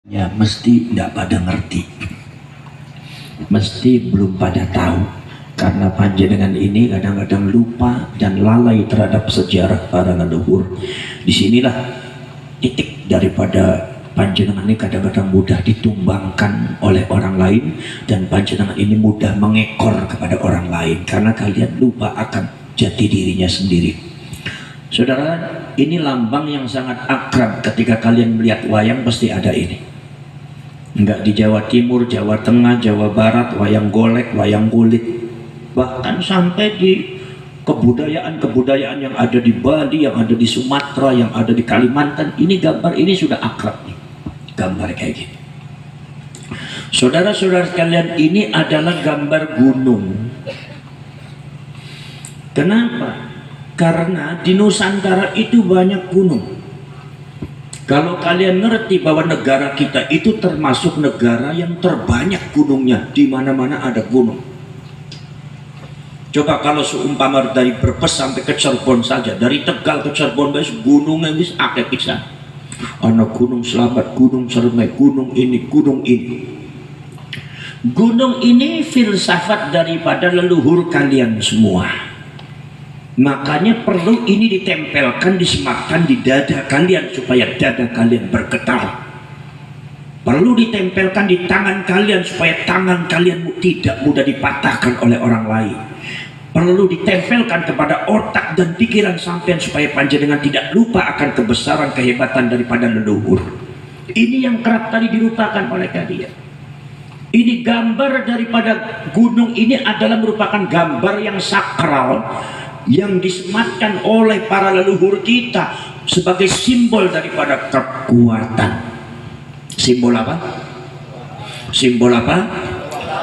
Ya mesti tidak pada ngerti, mesti belum pada tahu, karena panjenengan ini kadang-kadang lupa dan lalai terhadap sejarah para leluhur. Disinilah titik daripada panjenengan ini kadang-kadang mudah ditumbangkan oleh orang lain, dan panjenengan ini mudah mengekor kepada orang lain karena kalian lupa akan jati dirinya sendiri. Saudara, ini lambang yang sangat akrab. Ketika kalian melihat wayang pasti ada ini. Enggak di Jawa Timur, Jawa Tengah, Jawa Barat, wayang golek, wayang kulit, bahkan sampai di kebudayaan-kebudayaan yang ada di Bali, yang ada di Sumatera, yang ada di Kalimantan. Ini gambar ini sudah akrab nih, gambar kayak gini. Saudara-saudara sekalian, ini adalah gambar gunung. Kenapa? Karena di Nusantara itu banyak gunung. Kalau kalian ngerti bahwa negara kita itu termasuk negara yang terbanyak gunungnya, di mana-mana ada gunung. Coba kalau seumpama dari Brebes sampai ke Cirebon saja, dari Tegal ke Cirebon wis gunungnya wis akeh pisan. Ana Gunung Slamet, Gunung Ciremai, gunung ini, gunung ini. Gunung ini filsafat daripada leluhur kalian semua. Makanya perlu ini ditempelkan, disematkan di dada kalian supaya dada kalian bergetar. Perlu ditempelkan di tangan kalian supaya tangan kalian tidak mudah dipatahkan oleh orang lain. Perlu ditempelkan kepada otak dan pikiran sampean supaya panjenengan tidak lupa akan kebesaran kehebatan daripada leluhur. Ini yang kerap kali dilupakan oleh kalian. Ini gambar daripada gunung ini adalah merupakan gambar yang sakral, yang disematkan oleh para leluhur kita sebagai simbol daripada kekuatan. Simbol apa? Simbol apa?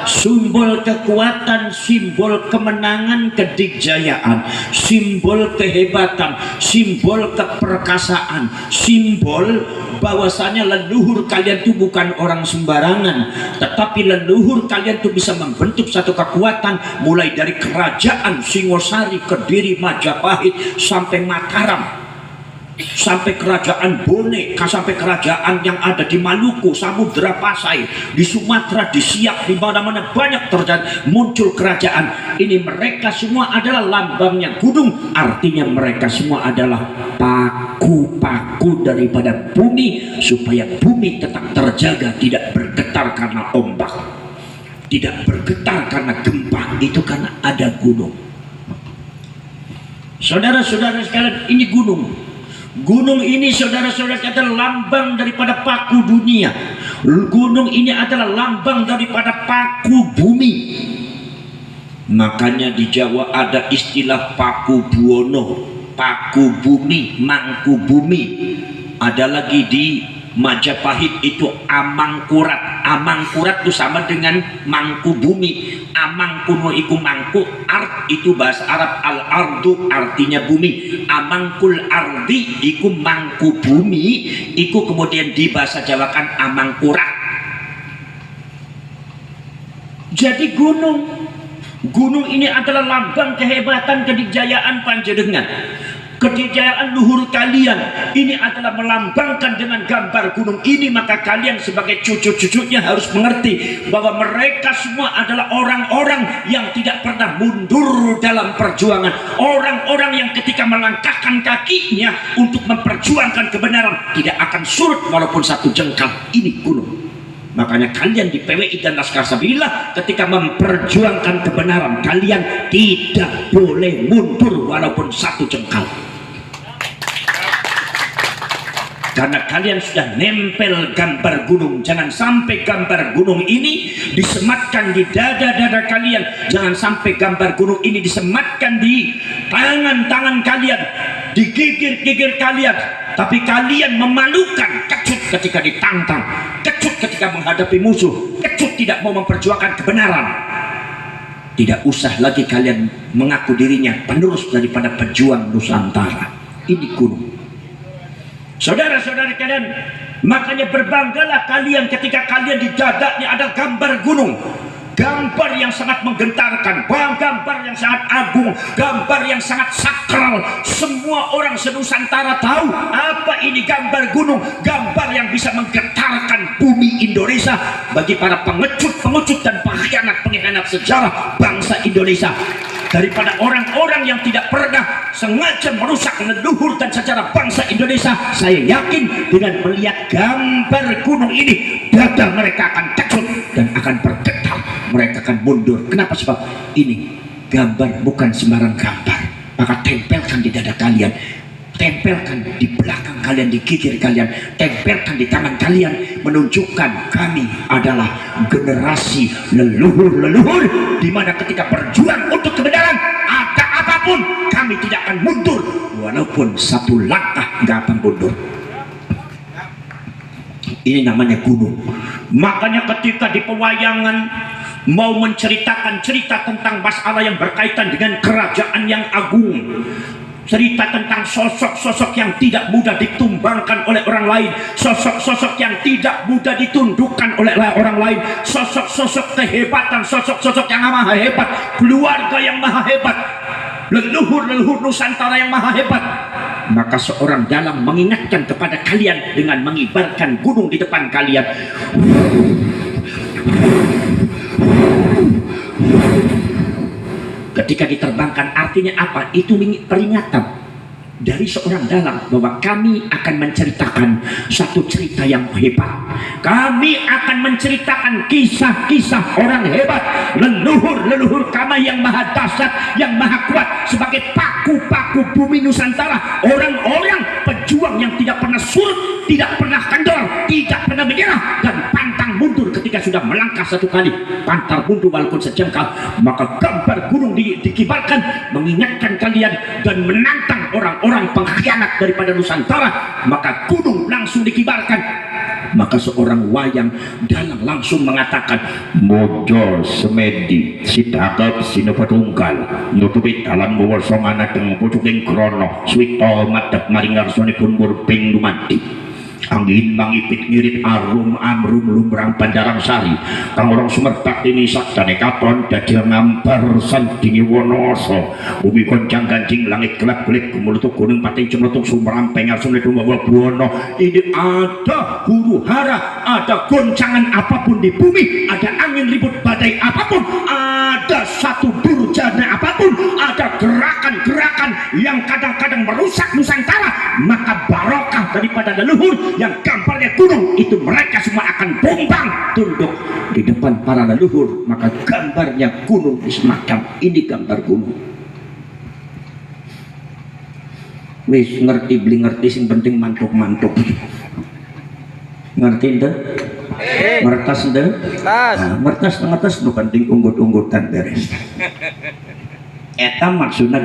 Simbol kekuatan, simbol kemenangan, kedikjayaan, simbol kehebatan, simbol keperkasaan, simbol bahwasanya leluhur kalian itu bukan orang sembarangan, tetapi leluhur kalian itu bisa membentuk satu kekuatan, mulai dari kerajaan Singosari, Kediri, Majapahit sampai Mataram, sampai kerajaan Bone, sampai kerajaan yang ada di Maluku, Samudra Pasai, di Sumatera, di Siak, di mana-mana banyak terjadi muncul kerajaan. Ini mereka semua adalah lambangnya gunung, artinya mereka semua adalah paku-paku daripada bumi, supaya bumi tetap terjaga, tidak bergetar karena ombak, tidak bergetar karena gempa. Itu karena ada gunung. Saudara-saudara sekalian, ini gunung. Gunung ini saudara-saudara adalah lambang daripada paku dunia. Gunung ini adalah lambang daripada paku bumi. Makanya di Jawa ada istilah paku buwono, paku bumi, mangku bumi. Ada lagi di Majapahit itu amangkurat. Amangkurat itu sama dengan mangku bumi. Amang kuno iku mangku, art itu bahasa Arab, al ardu artinya bumi. Amangkul ardi iku mangku bumi, iku kemudian di bahasa Jawa kan amangkurat. Jadi gunung ini adalah lambang kehebatan, kedikjayaan panjenengan, kedikjayaan luhur kalian. Ini adalah melambangkan dengan gambar gunung ini. Maka kalian sebagai cucu-cucunya harus mengerti bahwa mereka semua adalah orang-orang yang tidak pernah mundur dalam perjuangan, orang-orang yang ketika melangkahkan kakinya untuk memperjuangkan kebenaran tidak akan surut walaupun satu jengkal. Ini gunung. Makanya kalian di PWI dan Laskar Sabilillah ketika memperjuangkan kebenaran, kalian tidak boleh mundur walaupun satu jengkal. Karena kalian sudah nempel gambar gunung. Jangan sampai gambar gunung ini disematkan di dada-dada kalian. Jangan sampai gambar gunung ini disematkan di tangan-tangan kalian, di gigir-gigir kalian. Tapi kalian memalukan, kecut ketika ditantang, kecut ketika menghadapi musuh, kecut tidak mau memperjuangkan kebenaran. Tidak usah lagi kalian mengaku dirinya penerus daripada pejuang Nusantara. Ini gunung. Saudara-saudara kalian, makanya berbanggalah kalian ketika kalian di dadanya ada gambar gunung. gambar yang sangat menggentarkan, gambar yang sangat agung, gambar yang sangat sakral. Semua orang senusantara tahu apa ini gambar gunung, gambar yang bisa menggetarkan bumi Indonesia bagi para pengecut dan pengkhianat sejarah bangsa Indonesia. Daripada orang-orang yang tidak pernah sengaja merusak leluhur dan sejarah bangsa Indonesia, saya yakin dengan melihat gambar gunung ini, dada mereka akan takut dan akan bergetar, mereka akan mundur. Kenapa? Sebab ini gambar bukan sembarang gambar. Maka tempelkan di dada kalian, tempelkan di belakang kalian, di gigi kalian, tempelkan di tangan kalian, menunjukkan kami adalah generasi leluhur di mana ketika berjuang untuk kebenaran, ada apapun kami tidak akan mundur, walaupun satu langkah nggak akan mundur. Ini namanya gunung. Makanya ketika di pewayangan mau menceritakan cerita tentang masalah yang berkaitan dengan kerajaan yang agung, cerita tentang sosok-sosok yang tidak mudah ditumbangkan oleh orang lain, sosok-sosok yang tidak mudah ditundukkan oleh orang lain, sosok-sosok kehebatan, sosok-sosok yang maha hebat, keluarga yang maha hebat, leluhur Nusantara yang maha hebat. Maka seorang dalang mengingatkan kepada kalian dengan mengibarkan gunung di depan kalian. Ketika diterbangkan, artinya apa? Itu peringatan dari seorang dalang bahwa kami akan menceritakan satu cerita yang hebat. Kami akan menceritakan kisah-kisah orang hebat, leluhur kami yang maha dahsyat, yang maha kuat, sebagai paku-paku bumi Nusantara. Orang-orang pejuang yang tidak pernah surut, tidak pernah kendor, tidak pernah menyerah, dan pantang mundur ketika sudah melangkah satu kali, pantang mundur walaupun sejengkal. Maka gambar gunung dikibarkan, mengingatkan kalian dan menantang orang-orang pengkhianat daripada Nusantara. Maka gunung langsung dikibarkan. Maka seorang wayang dalang langsung mengatakan, mojo semedi sidakep sinopatunggal nutupi dalam bawasong anak dengan pucuking krono swito madep maringarsoni pun murping dumanti. Angin mangipit ngirit arum amrum lumrang Bandarang Sari kang orang sumertak ini saktane katon dadi ngambar sandingi wonoso bumi goncang ganjing langit gelap-gelip gumulutuk gunung pating cemletuk sumrang pengar sungai dumawa buwono. Ini ada huru hara, ada goncangan apapun di bumi, ada angin ribut badai apapun, ada satu durjana apapun, ada gerakan-gerakan yang kadang-kadang merusak Nusantara, maka barokah daripada leluhur yang gambarnya gunung itu, mereka semua akan tumbang tunduk di depan para leluhur. Maka gambarnya gunung semacam ini, gambar gunung. Wis ngerti beli ngerti, sing penting mantuk-mantuk. Ngerti ente? Mertas ente? Mertas nu penting unggut-unggutan beres. Eta maksudnya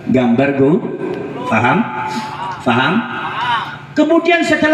gambar go, paham? Kemudian setelah